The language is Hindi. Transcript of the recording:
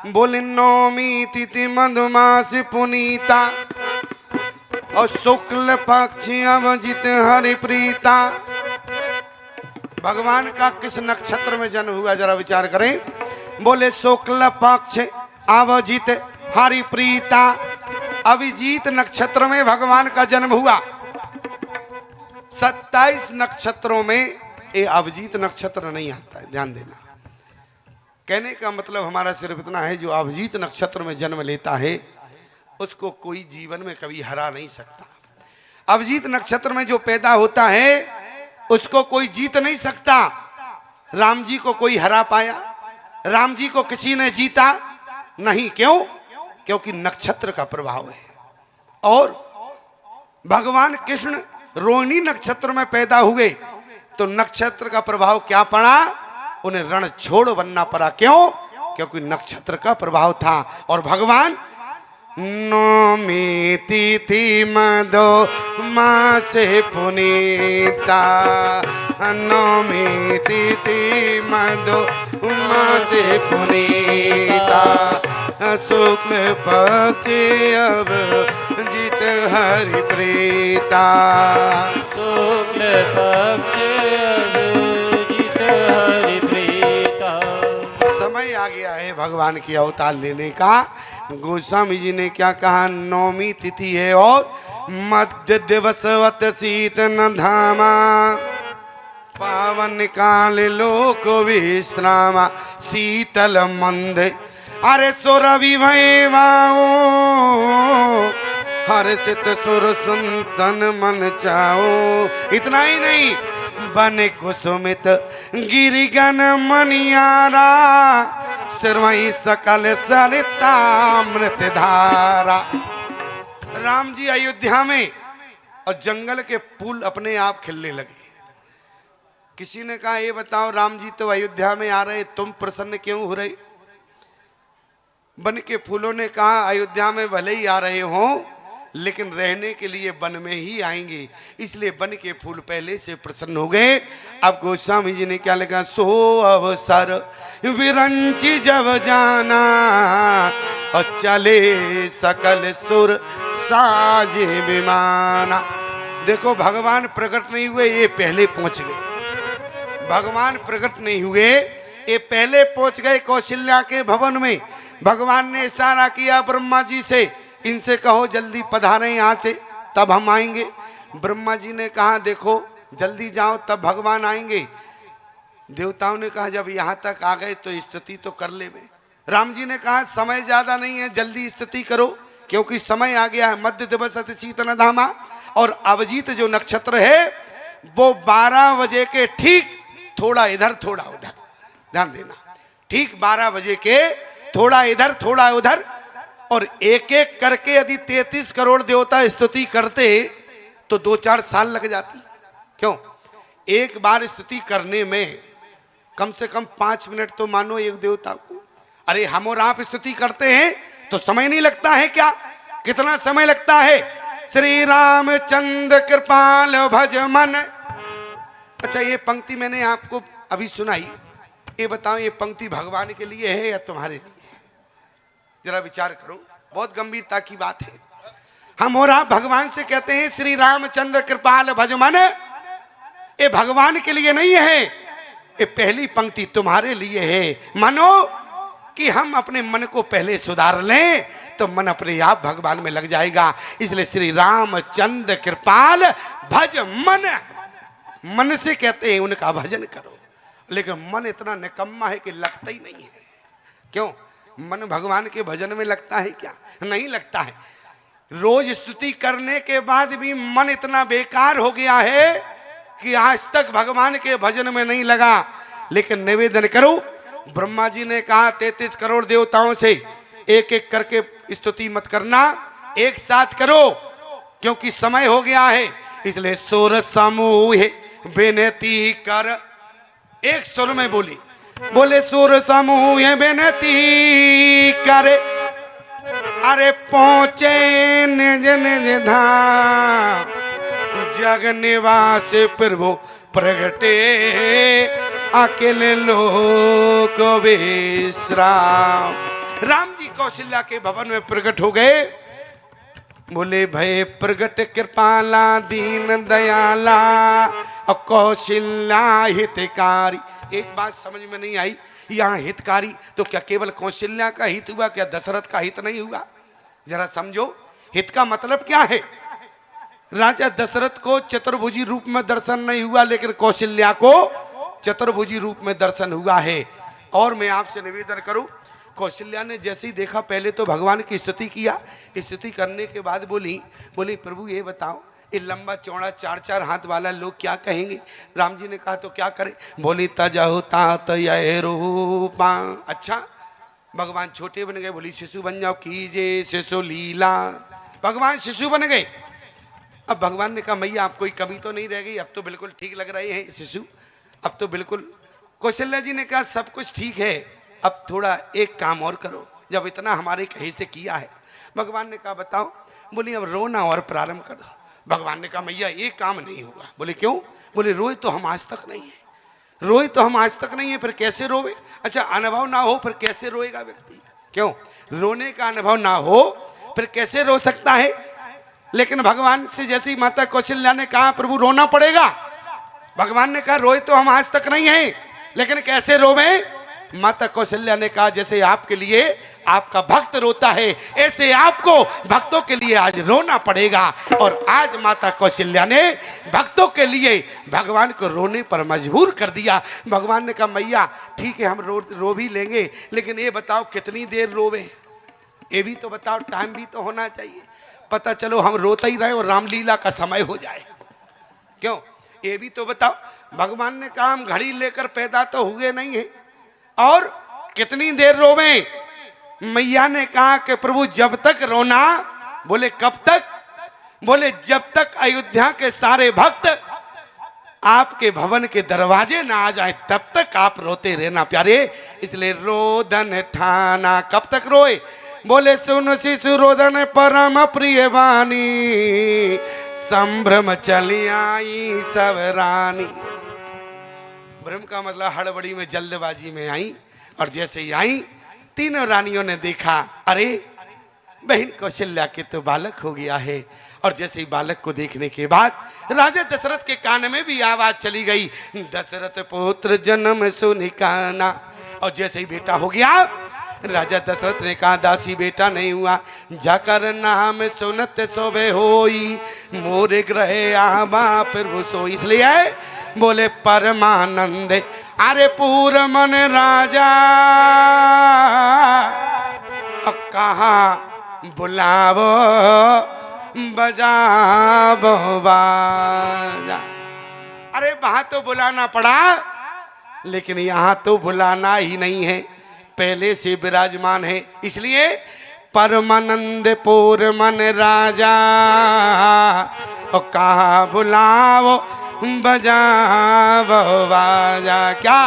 बोले नौमी तिथि मधुमास पुनीता और शुक्ल पक्ष अवजित हरि प्रीता। भगवान का किस नक्षत्र में जन्म हुआ जरा विचार करें। बोले शुक्ल पक्ष अवजित हरि प्रीता, अभिजीत नक्षत्र में भगवान का जन्म हुआ। 27 नक्षत्रों में ये अभिजीत नक्षत्र नहीं आता है, ध्यान देना। कहने का मतलब हमारा सिर्फ इतना है, जो अभिजीत नक्षत्र में जन्म लेता है उसको कोई जीवन में कभी हरा नहीं सकता। अभिजीत नक्षत्र में जो पैदा होता है उसको कोई जीत नहीं सकता। राम जी को कोई हरा पाया? राम जी को किसी ने जीता नहीं। क्यों? क्योंकि नक्षत्र का प्रभाव है। और भगवान कृष्ण रोहिणी नक्षत्र में पैदा हुए तो नक्षत्र का प्रभाव क्या पड़ा? उन्हें रण छोड़ बनना पड़ा। क्यों? क्योंकि नक्षत्र का प्रभाव था। और भगवान नौमी तिथि मधु मास पुनीता, नौमी तिथि मधु मास पुनीता, शुक्ल पक्ष अब जित हरि प्रीता, शुक्ल पक्ष अब जित हरि प्रीता। समय आ गया है भगवान की अवतार लेने का। गोस्वामी जी ने क्या कहा? नौमी तिथि है और मध्य दिवसवत शीत न धामा, पावन काल लोक विश्रामा, शीतल मंद अरे सुरवि भैवाओ, हर्षित सुर संतन मन चाओ। इतना ही नहीं, बन कुसुमित गिरिगन मनियारा, सिरवई सकल सरिता मृत धारा। राम जी अयोध्या में और जंगल के फूल अपने आप खिलने लगे। किसी ने कहा ये बताओ, राम जी तो अयोध्या में आ रहे, तुम प्रसन्न क्यों हो रहे? वन के फूलों ने कहा अयोध्या में भले ही आ रहे हो लेकिन रहने के लिए वन में ही आएंगे, इसलिए वन के फूल पहले से प्रसन्न हो गए। अब गोस्वामी जी ने क्या लिखा? सो अवसर विरंची जब जाना, और चले सकल सुर साजे विमाना। देखो भगवान प्रकट नहीं हुए, ये पहले पहुंच गए। भगवान प्रकट नहीं हुए, ये पहले पहुंच गए कौशल्या के भवन में। भगवान ने इशारा किया ब्रह्मा जी से, इनसे कहो जल्दी पधारें यहाँ से, तब हम आएंगे। ब्रह्मा जी ने कहा देखो जल्दी जाओ तब भगवान आएंगे। देवताओं ने कहा जब यहाँ तक आ गए तो स्तुति तो कर ले में। राम जी ने कहा समय ज्यादा नहीं है, जल्दी स्तुति करो क्योंकि समय आ गया है। मध्य दिवस शीत न धामा, और अभिजीत जो नक्षत्र है वो 12 बजे के ठीक थोड़ा इधर थोड़ा उधर, ध्यान देना, ठीक 12 बजे के थोड़ा इधर थोड़ा उधर। और एक एक करके यदि 33 करोड़ देवता स्तुति करते तो 2-4 साल लग जाती। क्यों? एक बार स्तुति करने में कम से कम 5 मिनट तो मानो एक देवता को। अरे हम और आप स्तुति करते हैं तो समय नहीं लगता है क्या? कितना समय लगता है? श्री रामचंद्र कृपाल भज मन। अच्छा ये पंक्ति मैंने आपको अभी सुनाई, ये बताओ ये पंक्ति भगवान के लिए है या तुम्हारे लिए? जरा विचार करो, बहुत गंभीरता की बात है। हम और आप भगवान से कहते हैं श्री रामचंद्र कृपाल भज मन, ये भगवान के लिए नहीं है, ये पहली पंक्ति तुम्हारे लिए है। मानो कि हम अपने मन को पहले सुधार लें तो मन अपने आप भगवान में लग जाएगा। इसलिए श्री रामचंद्र कृपाल भज मन, मन से कहते हैं उनका भजन करो। लेकिन मन इतना निकम्मा है कि लगता ही नहीं है। क्यों? मन भगवान के भजन में लगता है क्या? नहीं लगता है। रोज स्तुति करने के बाद भी मन इतना बेकार हो गया है कि आज तक भगवान के भजन में नहीं लगा। लेकिन निवेदन करो, ब्रह्मा जी ने कहा 33 करोड़ देवताओं से एक एक करके स्तुति मत करना, एक साथ करो क्योंकि समय हो गया है। इसलिए सुर समूह विनती कर, एक सुर में बोली, बोले सुर समूह विनती करे, अरे पहुंचे निज निज धाम, जग निवास प्रभु प्रगटे अकेले लोक विश्राम। कौशल्या के भवन में प्रकट हो गए। बोले भय प्रगट कृपाला दीन दयाला और कौशल्या हितकारी। एक बात समझ में नहीं आई, यहाँ हितकारी तो क्या केवल कौशल्या का हित हुआ, क्या दशरथ का हित नहीं हुआ? जरा समझो, हित का मतलब क्या है? राजा दशरथ को चतुर्भुजी रूप में दर्शन नहीं हुआ, लेकिन कौशल्या को चतुर्भुजी रूप में दर्शन हुआ है। और मैं आपसे निवेदन करूं, कौशल्या ने जैसे ही देखा पहले तो भगवान की स्तुति किया। स्तुति करने के बाद बोली प्रभु ये बताओ, ये लंबा चौड़ा 4-4 हाथ वाला लोग क्या कहेंगे? राम जी ने कहा तो क्या करे? बोली तजहु तात यह रूपा। अच्छा, भगवान छोटे बन गए, बोली शिशु बन जाओ, कीजे शिशु लीला। भगवान शिशु बन गए। अब भगवान ने कहा मैया आप कोई कमी तो नहीं रह गई, अब तो बिल्कुल ठीक लग रहे हैं शिशु, अब तो बिल्कुल। कौशल्या जी ने कहा सब कुछ ठीक है, अब थोड़ा एक काम और करो, जब इतना हमारे कहे से किया है। भगवान ने कहा बताओ। बोली अब रोना और प्रारंभ कर दो। भगवान ने कहा मैया एक काम नहीं होगा। बोले क्यों? बोले रोए तो हम आज तक नहीं है, रोए तो हम आज तक नहीं है, फिर कैसे रोवे? अच्छा, अनुभव ना हो फिर कैसे रोएगा व्यक्ति? क्यों? रोने का अनुभव ना हो फिर कैसे रो सकता है? लेकिन भगवान से जैसी माता कौशल्या ने कहा प्रभु रोना पड़ेगा, भगवान ने कहा रोए तो हम आज तक नहीं है, लेकिन कैसे रोवे? माता कौशल्या ने कहा जैसे आपके लिए आपका भक्त रोता है, ऐसे आपको भक्तों के लिए आज रोना पड़ेगा। और आज माता कौशल्या ने भक्तों के लिए भगवान को रोने पर मजबूर कर दिया। भगवान ने कहा मैया ठीक है हम रो भी लेंगे, लेकिन ये बताओ कितनी देर रोवे? ये भी तो बताओ, टाइम भी तो होना चाहिए। पता चलो हम रोते ही रहे और रामलीला का समय हो जाए। क्यों? ये भी तो बताओ। भगवान ने कहा हम घड़ी लेकर पैदा तो हुए नहीं है, और कितनी देर रोवे? मैया ने कहा कि प्रभु जब तक रोना। बोले कब तक? बोले जब तक अयोध्या के सारे भक्त आपके भवन के दरवाजे ना आ जाए तब तक आप रोते रहना प्यारे। इसलिए रोदन ठाना। कब तक रोए? बोले सुन शिशु रोदन परम प्रिय वाणी, संभ्रम चली आई सब रानी। भ्रम का मतलब हड़बड़ी में जल्दबाजी में आई, और जैसे ही आई तीनों रानियों ने देखा अरे बहन कौशल्या के तो बालक हो गया है। और जैसे ही बालक को देखने के बाद राजा दशरथ के कान में भी आवाज चली गई, दशरथ पुत्र जन्म सुनिकाना। और जैसे ही बेटा हो गया, राजा दशरथ ने कहा दासी बेटा नहीं हुआ, जाकर नाम सुनत सोबे होई, मोरे ग्रह आमा फिर वो सो। इसलिए बोले परमानंद अरे पूर मन राजा, कहा बुलावो बजावो बाजा। अरे वहां तो बुलाना पड़ा, लेकिन यहाँ तो बुलाना ही नहीं है, पहले से विराजमान है। इसलिए परमानंद पूर मन राजा, और कहा बुलावो बजावो बाजा। क्या